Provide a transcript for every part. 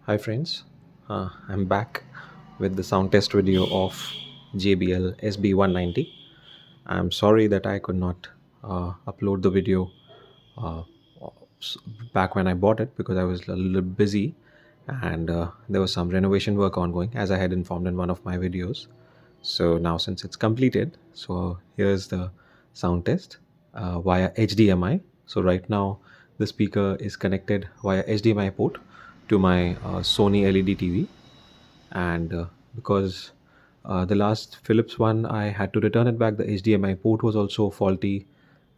Hi friends, I'm back with the sound test video of JBL SB190. I'm sorry that I could not upload the video uh, s- back when I bought it because I was a little busy and there was some renovation work ongoing as I had informed in one of my videos. So now since it's completed, so here's the sound test via HDMI. So right now the speaker is connected via HDMI port to my Sony LED TV, and because the last Philips one I had to return it back, the HDMI port was also faulty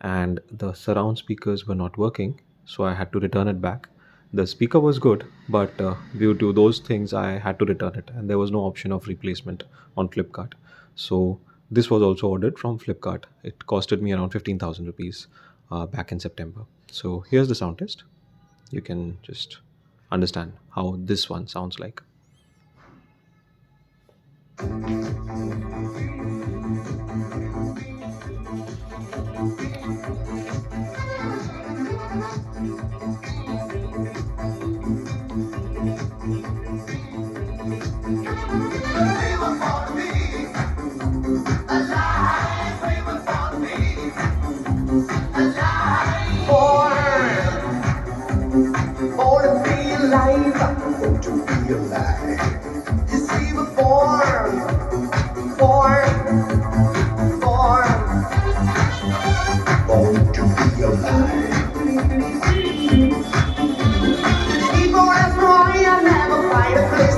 and the surround speakers were not working, so I had to return it back. The speaker was good, but due to those things I had to return it, and there was no option of replacement on Flipkart. So this was also ordered from Flipkart. It costed me around 15,000 rupees back in September. So here's the sound test. You can just understand how this one sounds like. Born to be alive, born to be alive. You see, we're born to be alive. People ask why I never find a place